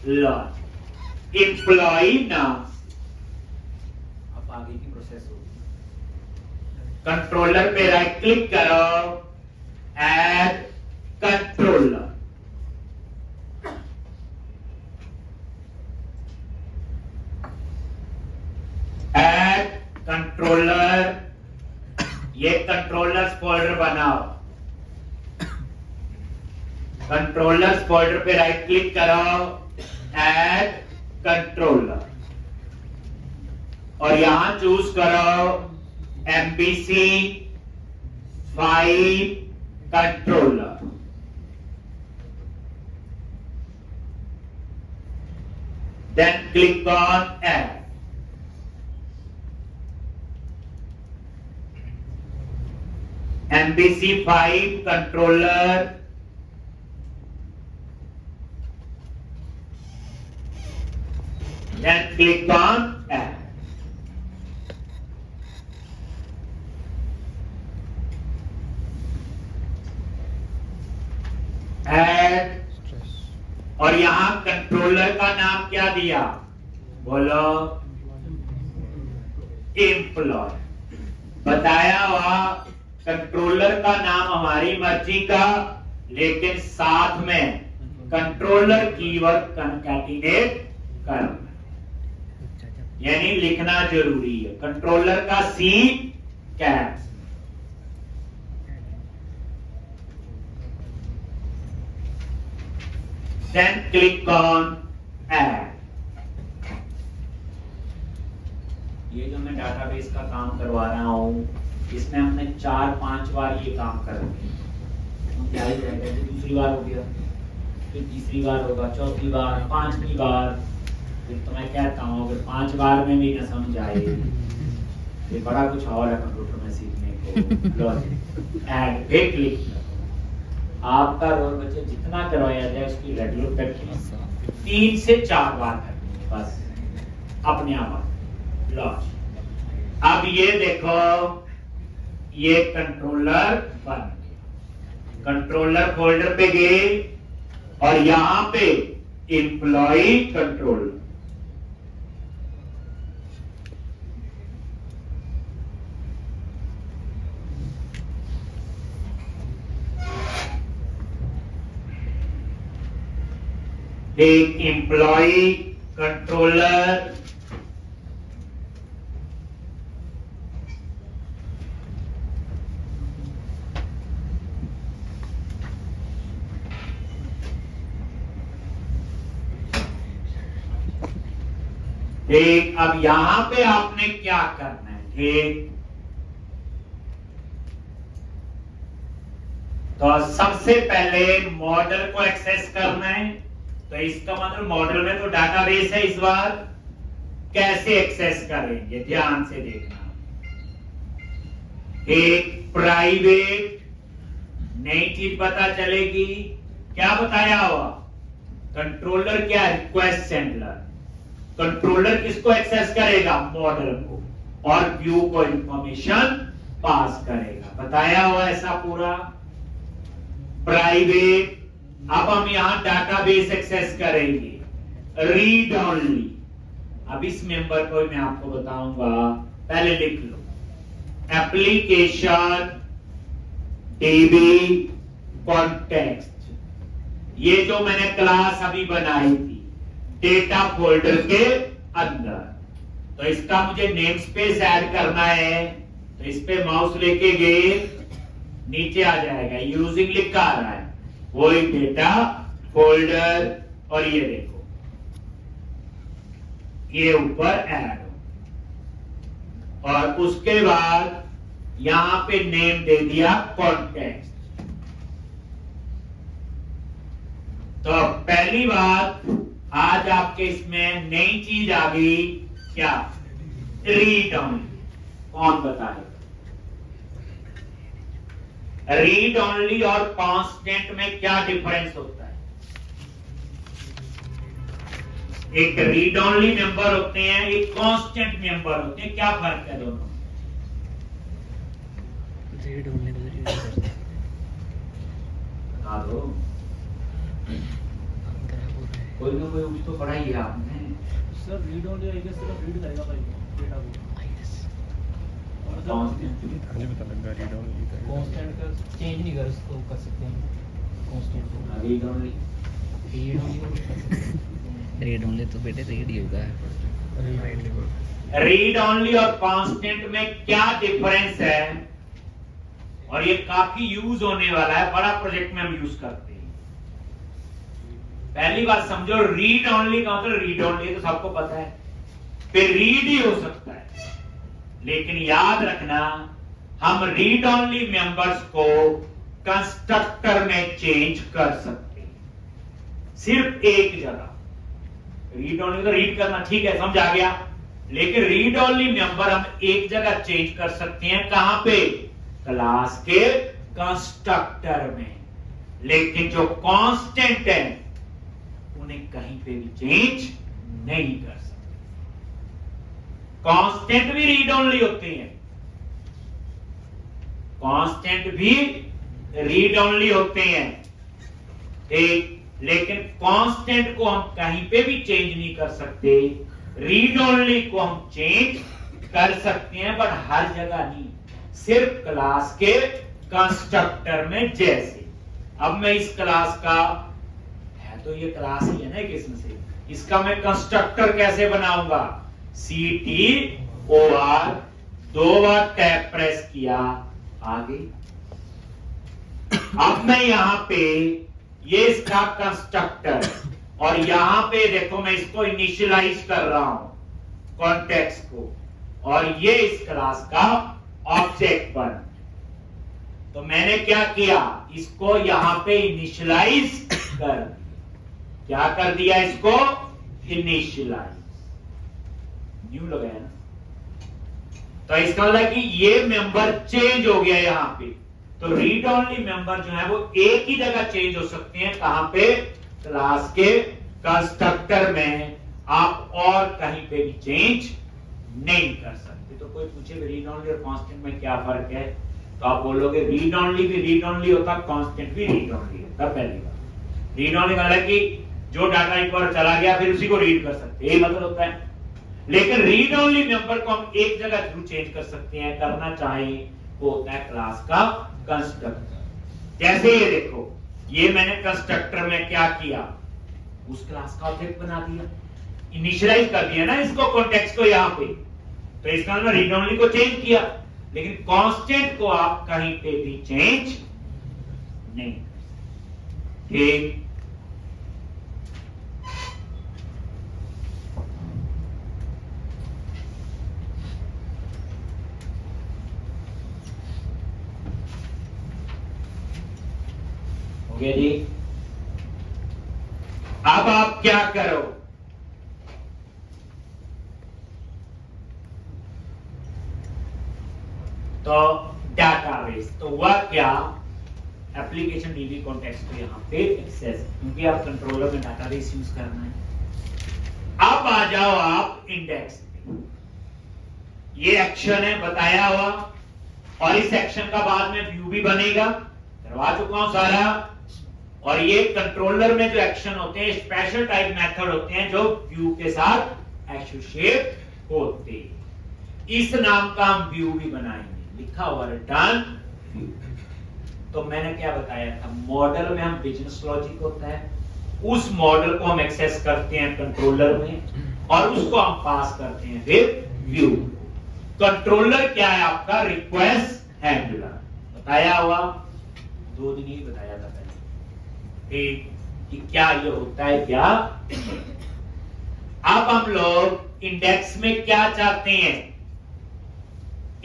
Launch. Employ नाम, अब आगे की प्रोसेस होगी। कंट्रोलर पे राइट क्लिक करो, ऐड कंट्रोलर, ऐड कंट्रोलर, ये कंट्रोलर्स फोल्डर बनाओ। कंट्रोलर्स फोल्डर पे राइट क्लिक करो, ऐड कंट्रोलर, और यहां चूज करो MVC 5 controller. Then click on add. MVC 5 controller, then click on add. Add, और यहां कंट्रोलर का नाम क्या दिया, बोलो, एम्प्लॉय। बताया हुआ कंट्रोलर का नाम हमारी मर्जी का, लेकिन साथ में कंट्रोलर कीवर्ड कंकैटिनेट करना, यानी लिखना जरूरी है। कंट्रोलर का C caps, then click on add. ये जो मैं डाटाबेस का काम करवा रहा हूं, इसमें हमने 4-5 बार ये काम कर रखे हैं। क्या ही रहेगा, दूसरी बार हो गया, फिर तीसरी बार होगा, चौथी बार, 5वीं बार। फिर तो मैं कहता हूँ अगर 5 बार में भी न समझ आए, ये बड़ा कुछ और है कंप्यूटर में सीखने को। लॉजिक ऐड पे क्लिक करो। आपका रोल बच्चे जितना करवाया जाए उसकी रेगुलर प्रैक्टिस 3 से 4 बार करनी है बस, अपने आप। लॉज, अब ये देखो, ये कंट्रोलर बन गया। कंट्रोलर फोल्डर पे गए और यहां पे एम्प्लॉय कंट्रोलर, एक एम्प्लॉय कंट्रोलर, ठीक। अब यहां पे आपने क्या करना है, ठीक। तो सबसे पहले मॉडल को एक्सेस करना है। तो इसका मतलब मॉडल में तो डाटाबेस है, इस बार कैसे एक्सेस करेंगे, ध्यान से देखना। एक प्राइवेट नई चीज पता चलेगी, क्या बताया हुआ, कंट्रोलर क्या, रिक्वेस्ट सेंडर। कंट्रोलर किसको एक्सेस करेगा, मॉडल को, और व्यू को इंफॉर्मेशन पास करेगा। बताया हुआ ऐसा पूरा। प्राइवेट, अब हम यहां डाटाबेस एक्सेस करेंगे, रीड ओनली। अब इस मेंबर को मैं आपको बताऊंगा, पहले लिख लो, एप्लीकेशन डीबी कॉन्टेक्स्ट। ये जो मैंने क्लास अभी बनाई थी डेटा फोल्डर के अंदर, तो इसका मुझे नेम स्पेस ऐड करना है। तो इस पे माउस लेके गए, नीचे आ जाएगा, यूजिंग लिखा आ रहा है, वही डेटा फोल्डर, और ये देखो ये ऊपर ऐड हो, और उसके बाद यहां पे नेम दे दिया कॉन्टेक्स्ट। तो पहली बात, आज आपके इसमें नई चीज आ गई, क्या, रीड ओनली। कौन बताएगा, रीड ओनली और कांस्टेंट में क्या डिफरेंस होता है। एक रीड ओनली मेंबर होते हैं, एक कांस्टेंट मेंबर होते हैं, क्या फर्क है दोनों। रीड ओनली बता दो। अंदर है कोई ना कोई तो पढ़ा ही है आपने। Sir read only I guess सिर्फ रीड करेगा भाई डेटा को कांस्टेंट मुझे पता लगा रीड ओनली का कांस्टेंट का चेंज नहीं कर उसको कर सकते हैं कांस्टेंट को रीड ओनली रीड ओनली को कर सकते हैं रीड ओनली तो बेटे रीड ही होगा। रीड ओनली और कांस्टेंट में क्या डिफरेंस है, और ये काफी यूज होने वाला है, बड़ा प्रोजेक्ट में हम यूज करते हैं। पहली बात समझो, रीड ओनली का मतलब रीड ओनली तो सबको पता है, फिर रीड ही हो सकता है, लेकिन याद रखना हम रीड ओनली मेंबर्स को कंस्ट्रक्टर में चेंज कर सकते हैं, सिर्फ एक जगह। रीड ओनली तो रीड करना ठीक है, समझ आ गया, लेकिन रीड ओनली मेंबर हम एक जगह चेंज कर सकते हैं, कहां पे? क्लास के कंस्ट्रक्टर में। लेकिन जो कांस्टेंट है उन्हें कहीं पे भी चेंज नहीं कर सकते। कांस्टेंट भी रीड ओनली होते हैं, कांस्टेंट भी रीड ओनली होते हैं, ठीक, लेकिन कांस्टेंट को हम कहीं पे भी चेंज नहीं कर सकते। रीड ओनली को हम चेंज कर सकते हैं, बट हर जगह नहीं, सिर्फ क्लास के कंस्ट्रक्टर में। जैसे अब मैं इस क्लास का है, तो ये क्लास ही है ना एक किस्म से, इसका मैं कंस्ट्रक्टर कैसे बनाऊंगा? CTOR 2 बार टैब प्रेस किया, आगे। अब मैं यहां पे ये इसका कंस्ट्रक्टर, और यहां पे देखो मैं इसको इनिशियलाइज कर रहा हूं कॉन्टेक्स्ट को, और ये इस क्लास का ऑब्जेक्ट बन। तो मैंने क्या किया, इसको यहां पे इनिशियलाइज कर दिया। क्या कर दिया? इसको इनिशियलाइज, न्यू लगाया ना, तो इसका मतलब कि ये मेंबर चेंज हो गया यहां पे। तो रीड ओनली मेंबर जो है वो एक ही जगह चेंज हो सकते हैं, कहां पे? क्लास के कंस्ट्रक्टर में, आप और कहीं पे भी चेंज नहीं कर सकते। तो कोई पूछे रीड ओनली और कांस्टेंट में क्या फर्क है, तो आप बोलोगे रीड ओनली भी रीड ओनली होता, कांस्टेंट भी रीड ओनली होता। पहली बात, रीड ओनली का मतलब कि जो डाटा एक बार चला गया फिर उसी को रीड कर सकते हैं, ये मतलब होता है। लेकिन रीड ओनली मेंबर को हम एक जगह थ्रू चेंज कर सकते हैं, करना चाहे वो होता है क्लास का कंस्ट्रक्टर। जैसे ये देखो, ये मैंने कंस्ट्रक्टर में क्या किया, उस क्लास का ऑब्जेक्ट बना दिया, इनिशियलाइज कर दिया ना इसको, कॉन्टेक्स्ट को यहां पे। तो इसका मतलब रीड ओनली को चेंज किया, लेकिन कांस्टेंट को आप कहीं पे भी चेंज नहीं। ठीक, हो गया जी। अब आप क्या करो, तो डाटाबेस, तो वह क्या, एप्लीकेशन डीबी कॉन्टेक्स्ट को यहां पे एक्सेस, क्योंकि आप कंट्रोलर में डाटाबेस यूज करना है। अब आ जाओ आप इंडेक्स पे, ये एक्शन है बताया हुआ, और इस एक्शन का बाद में व्यू भी बनेगा, करवा चुका हूं सारा। और ये कंट्रोलर में जो एक्शन होते हैं स्पेशल टाइप मेथड होते हैं जो व्यू के साथ एसोसिएट होते हैं। इस नाम का हम व्यू भी बनाएंगे, लिखा हुआ रिटर्न व्यू। तो मैंने क्या बताया था, मॉडल में हम बिजनेस लॉजिक होता है, उस मॉडल को हम एक्सेस करते हैं कंट्रोलर में, और उसको हम पास करते हैं फिर व्यू। कंट्रोलर क्या है आपका, रिक्वेस्ट हैंडलर, बताया हुआ 2 दिन ही बताया था पहले, ठीक, कि क्या ये होता है क्या। अब हम लोग इंडेक्स में क्या चाहते हैं,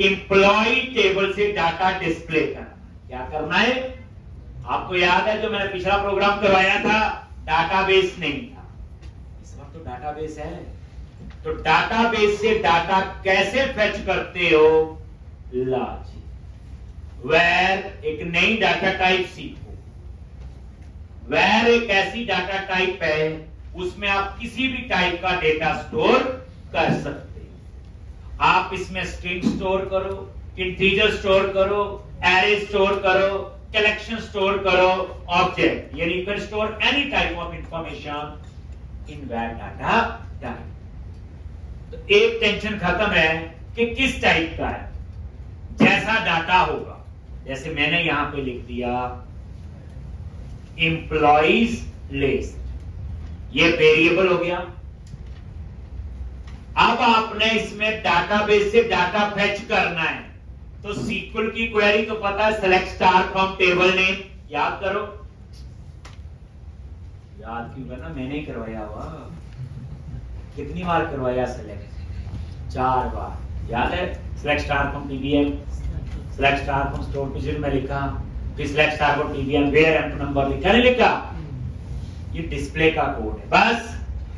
एम्प्लॉय टेबल से डाटा डिस्प्ले करना। क्या करना है, आपको याद है जो मैंने पिछला प्रोग्राम करवाया था, डाटाबेस नहीं था, इस बार तो डाटाबेस है। तो डाटाबेस से डाटा कैसे फेच करते हो, लॉजिक। वेयर एक नई डाटा टाइप सीखो, वेयर एक ऐसी डाटा टाइप है उसमें आप किसी भी टाइप का डेटा स्टोर कर सकते हो। आप इसमें स्ट्रिंग स्टोर करो, इंटीजर स्टोर करो, एरे स्टोर करो, कलेक्शन स्टोर करो, ऑब्जेक्ट, यानी you can store any type of information invalid data type. तो एक टेंशन खत्म है कि किस टाइप का है, जैसा डाटा होगा। जैसे मैंने यहां पे लिख दिया एम्प्लॉइज लिस्ट, ये वेरिएबल हो गया। अब आपने इसमें डाटाबेस से डाटा फेच करना है, तो सीक्वल की क्वेरी तो पता है, select star from table name, याद करो। याद क्यों करना, मैंने ही करवाया हुआ। कितनी बार करवाया सेलेक्ट? 4 बार। याद है, select star from TBM, select star from store position में लिखा, फिर select star from TBM where empty number लिखा, नहीं लिखा? ये डिस्प्ले का कोड है। बस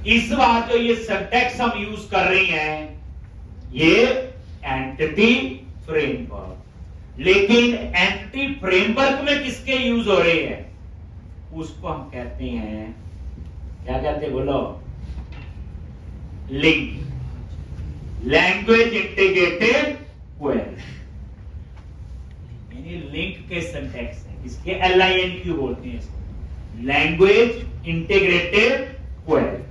इस बार जो ये सिंटैक्स हम यूज कर रहे हैं, ये एंटिटी फ्रेमवर्क। लेकिन एंटिटी फ्रेमवर्क में किसके यूज हो रहे हैं? उसको हम कहते हैं, क्या कहते हैं बोलो? Link, language integrated query. यानी लिंक के सिंटैक्स है, इसके LINQ बोलते हैं इसको, लैंग्वेज इंटीग्रेटेड क्वेरी।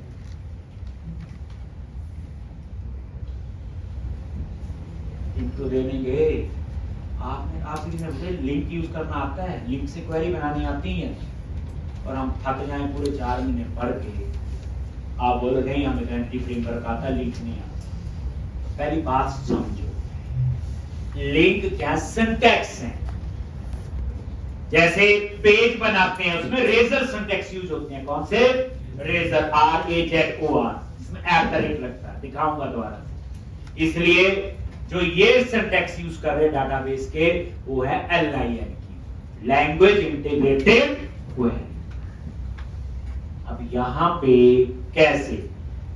तो देंगे आप लिंक यूज करना आता है, लिंक से क्वेरी बनानी आती है, और हम थक जाएं पूरे 4 महीने पढ़ के, आप बोल रहे हैं हमें एंटी फ्रेमवर्क आता, लिंक नहीं आता। पहली बात समझो, लिंक क्या सिंटैक्स है। जैसे पेज बनाते हैं उसमें रेजर सिंटैक्स यूज होते हैं। कौन से? रेजर, RAZOR, इसमें @ लगता है, दिखाऊंगा दोबारा। इसलिए जो ये सिंटैक्स यूज कर रहे डाटाबेस के, वो है LINQ, लैंग्वेज इंटीग्रेटेड क्वेरी। अब यहां पे कैसे?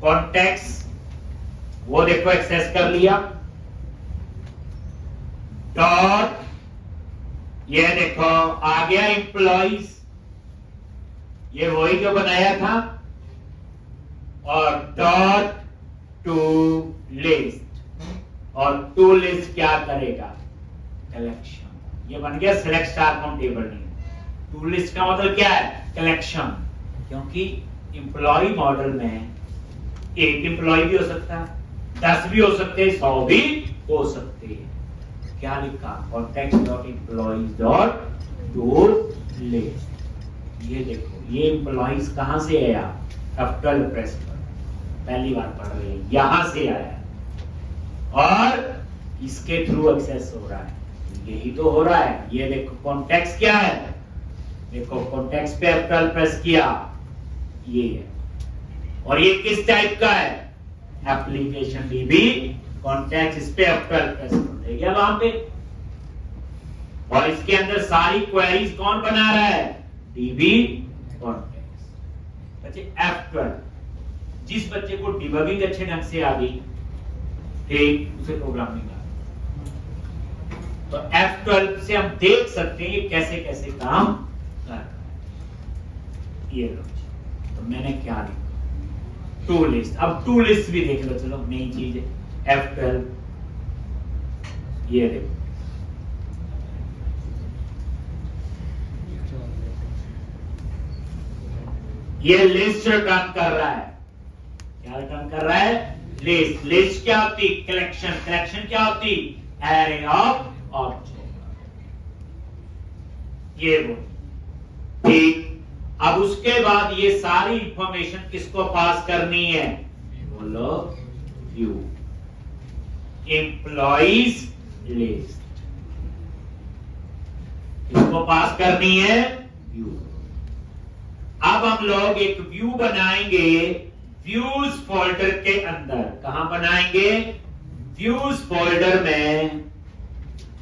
कॉन्टेक्स्ट, वो देखो एक्सेस कर लिया, डॉट, ये देखो आ गया एम्प्लॉइज, ये वही जो बनाया था, और डॉट टू लिस्ट, और टू लिस्ट क्या करेगा? कलेक्शन। ये बन गया select star from table name. To list का मतलब क्या है? कलेक्शन। क्योंकि एम्प्लॉय मॉडल में एक एम्प्लॉय भी हो सकता है, 10 भी हो सकते हैं, 100 भी हो सकते हैं। क्या लिखा? context.employees.toList। ये देखो, ये एम्प्लॉइज कहां से आया? F12 प्रेस पर, पहली बार पढ़ रहे हैं, यहां से आया, और इसके थ्रू एक्सेस हो रहा है। यही तो हो रहा है। ये देखो कॉन्टेक्स्ट क्या है, देखो कॉन्टेक्स्ट पे F12 प्रेस किया, ये है। और ये किस टाइप का है? एप्लीकेशन DB कॉन्टेक्स्ट, इस पे F12 प्रेस कर गया वहां पे, और इसके अंदर सारी क्वेरीज कौन बना रहा है? DB context. बच्चे F12, जिस बच्चे को डिबगिंग अच्छे ढंग से आ गई, ठीक, उसे प्रोग्रामिंग आ गई। तो F12 से हम देख सकते हैं ये कैसे कैसे काम कर रहा है। ये लो, तो मैंने क्या लिखा? To list. अब टू लिस्ट भी देख लो, चलो नई चीज है F12। ये देखो, ये लिस्ट रिटर्न कर रहा है। क्या रिटर्न कर रहा है? लिस्ट। लिस्ट क्या होती? कलेक्शन। कलेक्शन क्या होती? Array of object. ये वो ठीक। अब उसके बाद ये सारी इंफॉर्मेशन किसको पास करनी है? बोलो, व्यू, एम्प्लॉइज लिस्ट। किसको पास करनी है? व्यू। अब हम लोग एक व्यू बनाएंगे व्यूज फोल्डर के अंदर। कहां बनाएंगे? व्यूज फोल्डर में।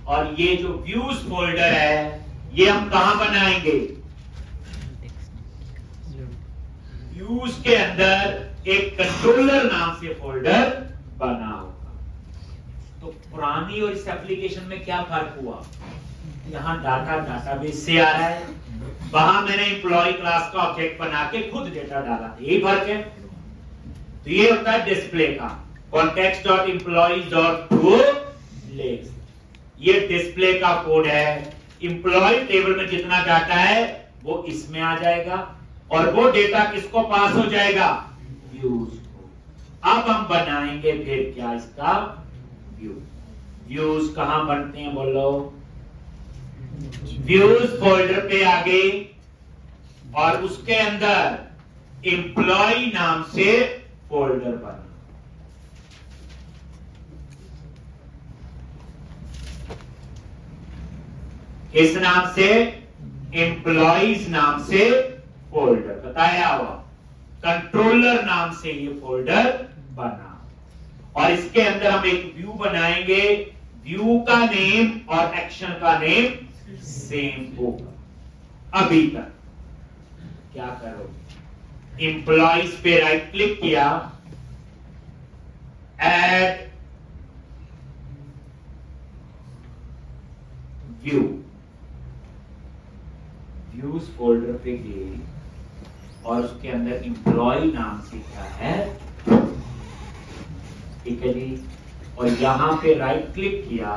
और ये जो व्यूज फोल्डर है, ये हम कहां बनाएंगे? व्यूज के अंदर एक कंट्रोलर नाम से फोल्डर बना होगा। तो पुरानी और इस एप्लीकेशन में क्या फर्क हुआ? यहां डाटा डाटाबेस से आ रहा है, वहां मैंने एम्प्लॉय क्लास का ऑब्जेक्ट बना के खुद डेटा डाला, यही फर्क है। तो ये होता है डिस्प्ले का, context.employees.toList। ये डिस्प्ले का कोड है। एम्प्लॉय टेबल में जितना डाटा है वो इसमें आ जाएगा, और वो डेटा किसको पास हो जाएगा? व्यूज को। अब हम बनाएंगे फिर क्या इसका व्यू। व्यूज कहां बनते हैं बोलो? व्यूज फोल्डर पे आ गए और उसके अंदर एम्प्लॉय नाम से फोल्डर बना। इस नाम से एम्प्लॉइज नाम से फोल्डर बताया हुआ, कंट्रोलर नाम से ये फोल्डर बना और इसके अंदर हम एक व्यू बनाएंगे। व्यू का नेम और एक्शन का नेम सेम होगा। अभी तक क्या करोगे? एम्प्लॉइज पे राइट क्लिक किया, ऐड व्यू, व्यूज फोल्डर पे गए और उसके अंदर एम्प्लॉय नाम से क्या है, ठीक है जी। और यहां पे राइट क्लिक किया,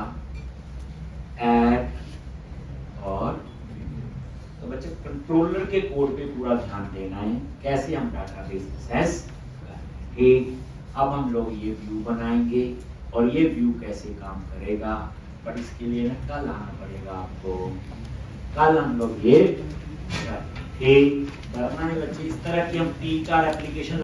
ऐड और तो बच्चे कंट्रोलर के कोड पे पूरा ध्यान देना है, कैसे हम डाटाबेस एक्सेस करेंगे। अब हम लोग ये व्यू बनाएंगे और ये व्यू कैसे काम करेगा, बट इसके लिए ना कल आना पड़ेगा आपको। कल हम लोग ये डरना है बच्चे, इस तरह की हम 3-4 एप्लीकेशन